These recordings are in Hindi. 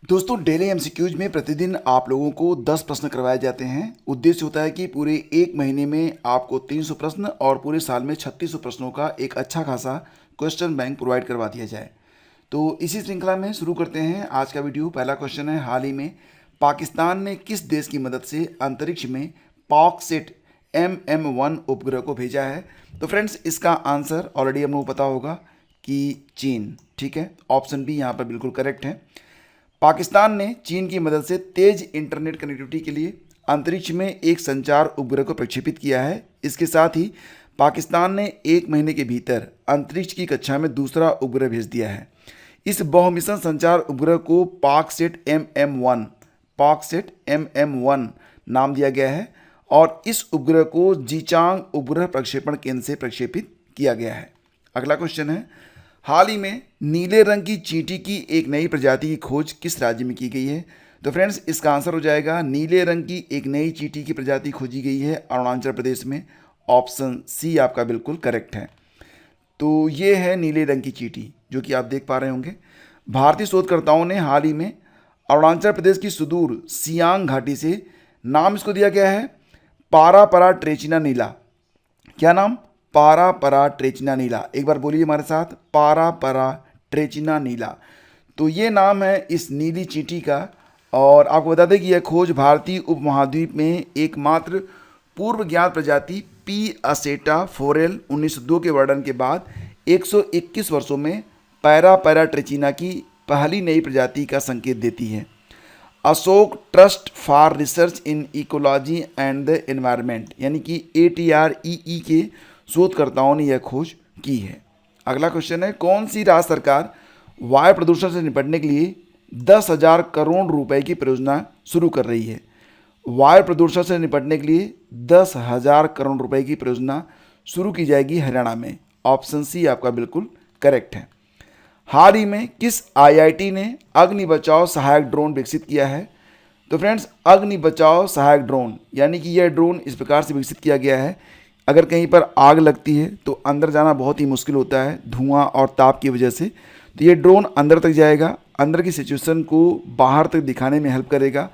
दोस्तों डेली एमसीक्यूज में प्रतिदिन आप लोगों को 10 प्रश्न करवाए जाते हैं। उद्देश्य होता है कि पूरे एक महीने में आपको 300 प्रश्न और पूरे साल में 3600 प्रश्नों का एक अच्छा खासा क्वेश्चन बैंक प्रोवाइड करवा दिया जाए। तो इसी श्रृंखला में शुरू करते हैं आज का वीडियो। पहला क्वेश्चन है, हाल ही में पाकिस्तान ने किस देश की मदद से अंतरिक्ष में पॉकसेट MM1 उपग्रह को भेजा है? तो फ्रेंड्स इसका आंसर ऑलरेडी हम लोग को पता होगा कि चीन। ठीक है, ऑप्शन बी यहाँ पर बिल्कुल करेक्ट है। पाकिस्तान ने चीन की मदद से तेज इंटरनेट कनेक्टिविटी के लिए अंतरिक्ष में एक संचार उपग्रह को प्रक्षेपित किया है। इसके साथ ही पाकिस्तान ने एक महीने के भीतर अंतरिक्ष की कक्षा में दूसरा उपग्रह भेज दिया है। इस बहुमिशन संचार उपग्रह को पॉकसेट MM1 नाम दिया गया है और इस उपग्रह को जीचांग उपग्रह प्रक्षेपण केंद्र से प्रक्षेपित किया गया है। अगला क्वेश्चन है, हाल ही में नीले रंग की चींटी की एक नई प्रजाति की खोज किस राज्य में की गई है? तो फ्रेंड्स इसका आंसर हो जाएगा नीले रंग की एक नई चींटी की प्रजाति खोजी गई है अरुणाचल प्रदेश में। ऑप्शन सी आपका बिल्कुल करेक्ट है। तो ये है नीले रंग की चींटी जो कि आप देख पा रहे होंगे। भारतीय शोधकर्ताओं ने हाल ही में अरुणाचल प्रदेश की सुदूर सियांग घाटी से नाम इसको दिया गया है पारापरा ट्रेचिना नीला। क्या नाम? पारापरा ट्रेचिना नीला। एक बार बोलिए हमारे साथ, पारापरा ट्रेचिना नीला। तो ये नाम है इस नीली चींटी का। और आपको बता दें कि यह खोज भारतीय उपमहाद्वीप में एकमात्र पूर्व ज्ञात प्रजाति पी असेटा फोरेल 1902 के वर्णन के बाद 121 वर्षों में पारापरा ट्रेचिना की पहली नई प्रजाति का संकेत देती है। Ashok trust for research in ecology and the environment यानी कि ATREE के शोधकर्ताओं ने यह खोज की है। अगला क्वेश्चन है, कौन सी राज्य सरकार वायु प्रदूषण से निपटने के लिए 10,000 करोड़ रुपए की परियोजना शुरू कर रही है? वायु प्रदूषण से निपटने के लिए 10,000 करोड़ रुपए की परियोजना शुरू की जाएगी हरियाणा में। ऑप्शन सी आपका बिल्कुल करेक्ट है। हाल ही में किस IIT ने अग्नि बचाव सहायक ड्रोन विकसित किया है? तो फ्रेंड्स अग्नि बचाव सहायक ड्रोन यानी कि यह ड्रोन इस प्रकार से विकसित किया गया है, अगर कहीं पर आग लगती है तो अंदर जाना बहुत ही मुश्किल होता है धुआं और ताप की वजह से। तो ये ड्रोन अंदर तक जाएगा, अंदर की सिचुएशन को बाहर तक दिखाने में हेल्प करेगा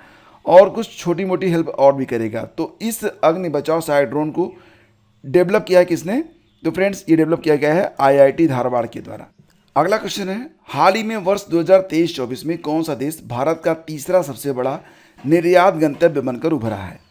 और कुछ छोटी मोटी हेल्प और भी करेगा। तो इस अग्नि बचाव सहायक ड्रोन को डेवलप किया है किसने? तो फ्रेंड्स ये डेवलप किया गया है IIT धारवाड़ के द्वारा। अगला क्वेश्चन है, हाल ही में वर्ष 2023-24 में कौन सा देश भारत का तीसरा सबसे बड़ा निर्यात गंतव्य बनकर उभरा है?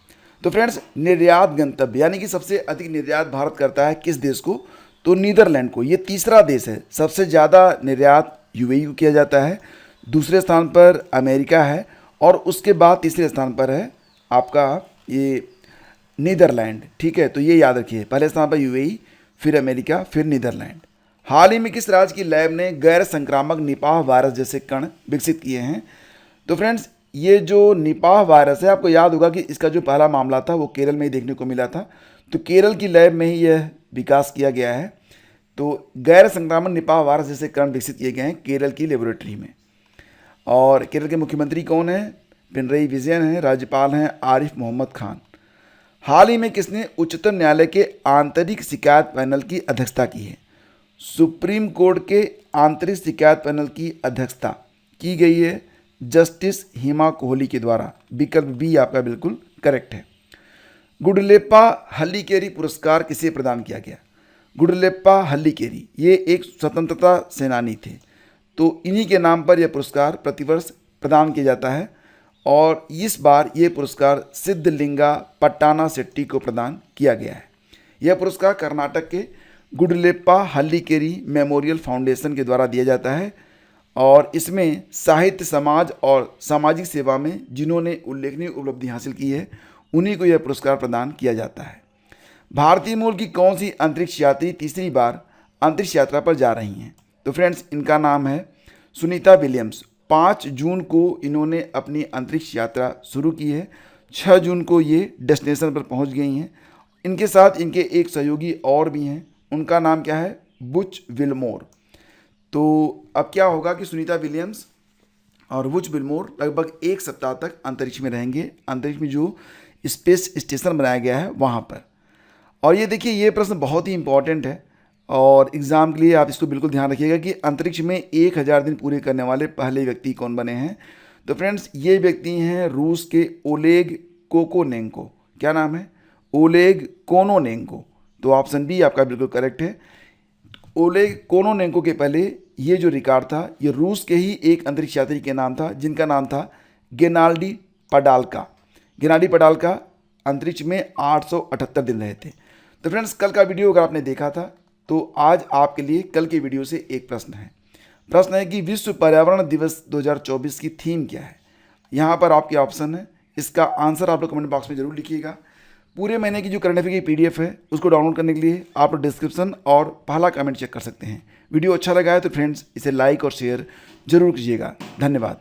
तो फ्रेंड्स निर्यात गंतव्य यानी कि सबसे अधिक निर्यात भारत करता है किस देश को? तो नीदरलैंड को। ये तीसरा देश है। सबसे ज़्यादा निर्यात UAE को किया जाता है, दूसरे स्थान पर अमेरिका है और उसके बाद तीसरे स्थान पर है आपका ये नीदरलैंड। ठीक है, तो ये याद रखिए, पहले स्थान पर UAE, फिर अमेरिका, फिर नीदरलैंड। हाल ही में किस राज्य की लैब ने गैर संक्रामक निपाह वायरस जैसे कण विकसित किए हैं? तो फ्रेंड्स ये जो निपाह वायरस है, आपको याद होगा कि इसका जो पहला मामला था वो केरल में ही देखने को मिला था। तो केरल की लैब में ही यह विकास किया गया है। तो गैर संक्रामक निपाह वायरस जैसे कण विकसित किए गए हैं केरल की लेबोरेटरी में। और केरल के मुख्यमंत्री कौन है? पिनरई विजयन है। राज्यपाल हैं आरिफ मोहम्मद खान। हाल ही में किसने उच्चतम न्यायालय के आंतरिक शिकायत पैनल की अध्यक्षता की है? सुप्रीम कोर्ट के आंतरिक शिकायत पैनल की अध्यक्षता की गई है जस्टिस हिमा कोहली के द्वारा। विकल्प बी आपका बिल्कुल करेक्ट है। गुडलेप्पा हल्लीकेरी पुरस्कार किसे प्रदान किया गया? गुडलेप्पा हल्लीकेरी ये एक स्वतंत्रता सेनानी थे, तो इन्हीं के नाम पर यह पुरस्कार प्रतिवर्ष प्रदान किया जाता है और इस बार ये पुरस्कार सिद्धलिंगा पट्टाना शेट्टी को प्रदान किया गया है। यह पुरस्कार कर्नाटक के गुडलेप्पा हल्लीकेरी मेमोरियल फाउंडेशन के द्वारा दिया जाता है और इसमें साहित्य, समाज और सामाजिक सेवा में जिन्होंने उल्लेखनीय उपलब्धि हासिल की है उन्हीं को यह पुरस्कार प्रदान किया जाता है। भारतीय मूल की कौन सी अंतरिक्ष यात्री तीसरी बार अंतरिक्ष यात्रा पर जा रही हैं? तो फ्रेंड्स इनका नाम है सुनीता विलियम्स। 5 जून को इन्होंने अपनी अंतरिक्ष यात्रा शुरू की है। 6 जून को ये डेस्टिनेशन पर पहुंच गई हैं। इनके साथ इनके एक सहयोगी और भी हैं, उनका नाम क्या है? Butch Wilmore. तो अब क्या होगा कि सुनीता विलियम्स और बुच विल्मोर लगभग 1 सप्ताह तक अंतरिक्ष में रहेंगे, अंतरिक्ष में जो स्पेस स्टेशन बनाया गया है वहाँ पर। और ये देखिए ये प्रश्न बहुत ही इंपॉर्टेंट है और एग्ज़ाम के लिए आप इसको बिल्कुल ध्यान रखिएगा कि अंतरिक्ष में 1000 दिन पूरे करने वाले पहले व्यक्ति कौन बने हैं? तो फ्रेंड्स ये व्यक्ति हैं रूस के ओलेग कोकोनेंको। क्या नाम है? Oleg Kononenko. तो ऑप्शन बी आपका बिल्कुल करेक्ट है। ओलेग कोनोनेंको के पहले ये जो रिकॉर्ड था ये रूस के ही एक अंतरिक्ष यात्री के नाम था, जिनका नाम था गेनाल्डी पडाल्का। गेनाल्डी पडाल्का अंतरिक्ष में 878 दिन रहे थे। तो फ्रेंड्स कल का वीडियो अगर आपने देखा था तो आज आपके लिए कल के वीडियो से एक प्रश्न है। प्रश्न है कि विश्व पर्यावरण दिवस 2024 की थीम क्या है। यहाँ पर आपके ऑप्शन है, इसका आंसर आप लोग कमेंट बॉक्स में जरूर लिखिएगा। पूरे महीने की जो करंट अफेयर की PDF है उसको डाउनलोड करने के लिए आप लोग डिस्क्रिप्शन और पहला कमेंट चेक कर सकते हैं। वीडियो अच्छा लगा है तो फ्रेंड्स इसे लाइक और शेयर जरूर कीजिएगा। धन्यवाद।